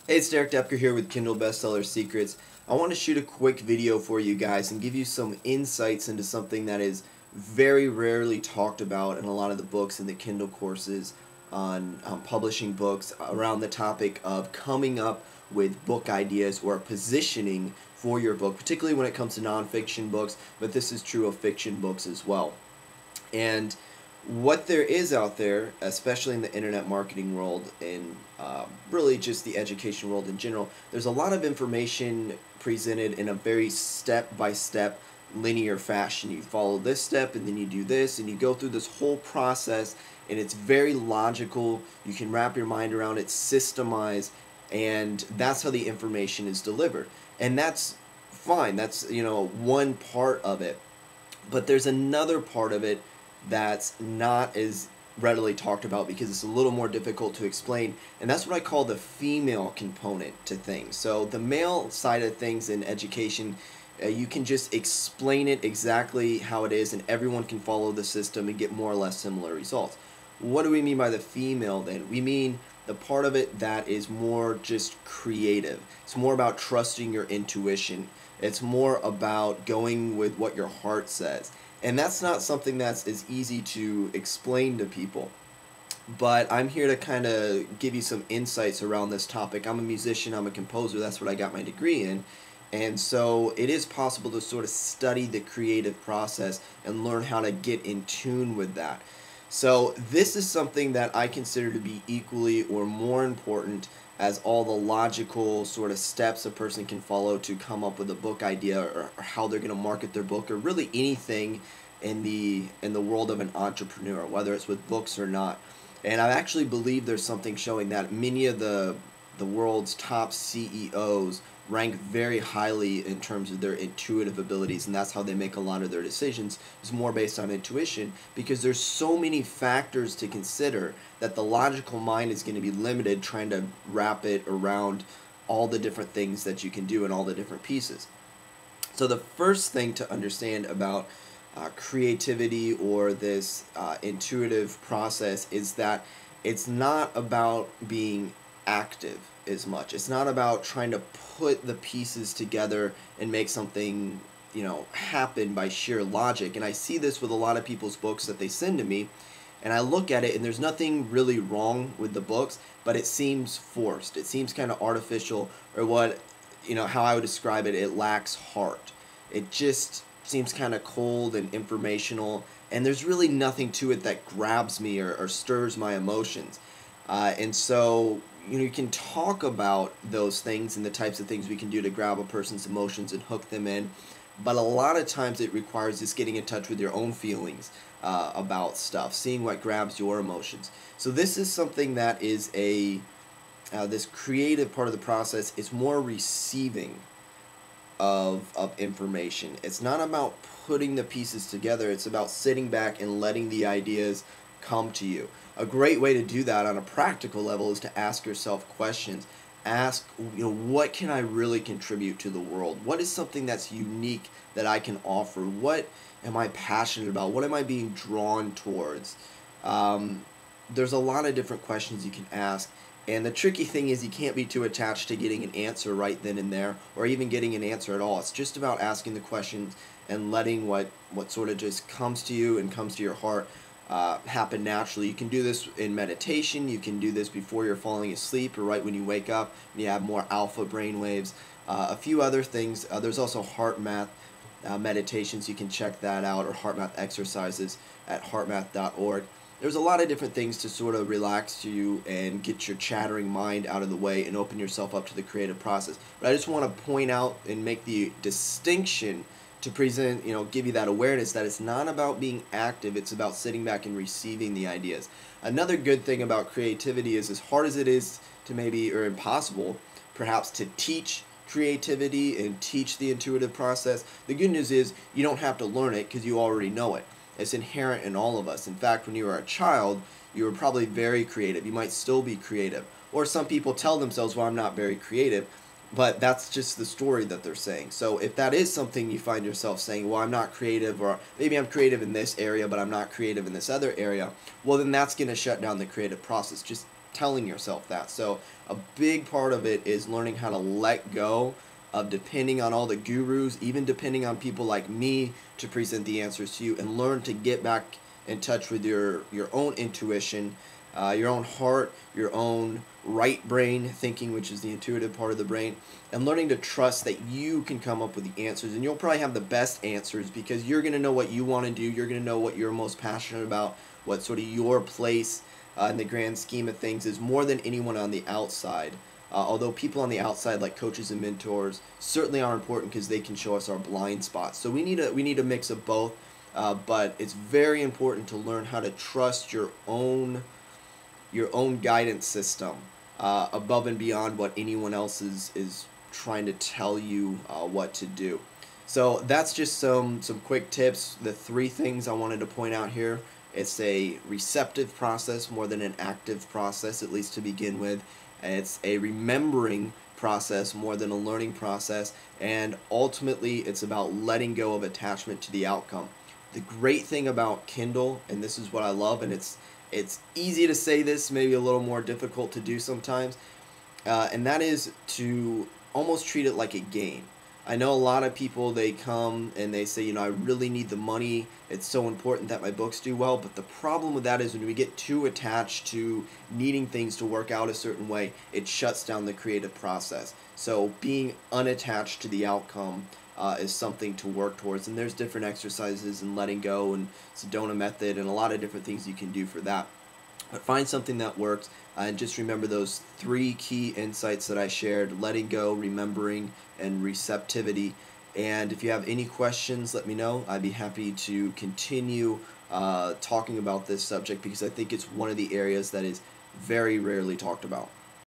Hey, it's Doepker here with Kindle Bestseller Secrets. I want to shoot a quick video for you guys and give you some insights into something that is very rarely talked about in a lot of the books in the Kindle courses on publishing books around the topic of coming up with book ideas or positioning for your book, particularly when it comes to nonfiction books, but this is true of fiction books as well. And what there is out there, especially in the internet marketing world and really just the education world in general, there's a lot of information presented in a very step by step linear fashion. You follow this step and then you do this and you go through this whole process, and it's very logical. You can wrap your mind around it, systemized, and that's how the information is delivered. And that's fine. That's, one part of it. But there's another part of it that's not as readily talked about because it's a little more difficult to explain, and that's what I call the female component to things. So the male side of things in education, you can just explain it exactly how it is and everyone can follow the system and get more or less similar results. What do we mean by the female then? We mean the part of it that is more just creative. It's more about trusting your intuition. It's more about going with what your heart says. And that's not something that's as easy to explain to people. But I'm here to kind of give you some insights around this topic. I'm a musician, I'm a composer, that's what I got my degree in. And so it is possible to sort of study the creative process and learn how to get in tune with that. So this is something that I consider to be equally or more important as all the logical sort of steps a person can follow to come up with a book idea, or how they're going to market their book, or really anything in the world of an entrepreneur, whether it's with books or not. And I actually believe there's something showing that many of the world's top CEOs rank very highly in terms of their intuitive abilities, and that's how they make a lot of their decisions, is more based on intuition, because there's so many factors to consider that the logical mind is going to be limited trying to wrap it around all the different things that you can do and all the different pieces. So the first thing to understand about creativity or this intuitive process is that it's not about being active as much. It's not about trying to put the pieces together and make something, happen by sheer logic. And I see this with a lot of people's books that they send to me, and I look at it and there's nothing really wrong with the books, but it seems forced. It seems kind of artificial, or how I would describe it, it lacks heart. It just seems kind of cold and informational, and there's really nothing to it that grabs me or stirs my emotions. And so, you can talk about those things and the types of things we can do to grab a person's emotions and hook them in, but a lot of times it requires just getting in touch with your own feelings about stuff, seeing what grabs your emotions. So this is something that is this creative part of the process is more receiving of information. It's not about putting the pieces together. It's about sitting back and letting the ideas come to you. A great way to do that on a practical level is to ask yourself questions. Ask, what can I really contribute to the world? What is something that's unique that I can offer? What am I passionate about? What am I being drawn towards? There's a lot of different questions you can ask. And the tricky thing is you can't be too attached to getting an answer right then and there, or even getting an answer at all. It's just about asking the questions and letting what sort of just comes to you and comes to your heart happen naturally. You can do this in meditation. You can do this before you're falling asleep or right when you wake up and you have more alpha brain waves. A few other things. There's also heart math meditations. You can check that out, or heart math exercises at heartmath.org. There's a lot of different things to sort of relax you and get your chattering mind out of the way and open yourself up to the creative process. But I just want to point out and make the distinction to present, give you that awareness that it's not about being active, it's about sitting back and receiving the ideas. Another good thing about creativity is, as hard as it is to maybe, or impossible, perhaps, to teach creativity and teach the intuitive process, the good news is you don't have to learn it because you already know it. It's inherent in all of us. In fact, when you were a child, you were probably very creative. You might still be creative. Or some people tell themselves, well, I'm not very creative. But that's just the story that they're saying. So if that is something you find yourself saying, well, I'm not creative, or maybe I'm creative in this area, but I'm not creative in this other area, well, then that's going to shut down the creative process. Just telling yourself that. So a big part of it is learning how to let go of depending on all the gurus, even depending on people like me to present the answers to you, and learn to get back in touch with your own intuition, your own heart, your own right brain thinking, which is the intuitive part of the brain, and learning to trust that you can come up with the answers. And you'll probably have the best answers because you're going to know what you want to do. You're going to know what you're most passionate about, what sort of your place in the grand scheme of things is, more than anyone on the outside. Although people on the outside, like coaches and mentors, certainly are important because they can show us our blind spots. So we need a mix of both. But it's very important to learn how to trust your own guidance system above and beyond what anyone else is trying to tell you what to do. So that's just some quick tips. The 3 things I wanted to point out here. It's a receptive process more than an active process, at least to begin with. It's a remembering process more than a learning process. And ultimately, it's about letting go of attachment to the outcome. The great thing about Kindle, and this is what I love, and it's easy to say this, maybe a little more difficult to do sometimes, and that is to almost treat it like a game. I know a lot of people, they come and they say, I really need the money. It's so important that my books do well. But the problem with that is when we get too attached to needing things to work out a certain way, it shuts down the creative process. So being unattached to the outcome is something to work towards. And there's different exercises and letting go and Sedona method and a lot of different things you can do for that. But find something that works, and just remember those 3 key insights that I shared: letting go, remembering, and receptivity. And if you have any questions, let me know. I'd be happy to continue talking about this subject because I think it's one of the areas that is very rarely talked about.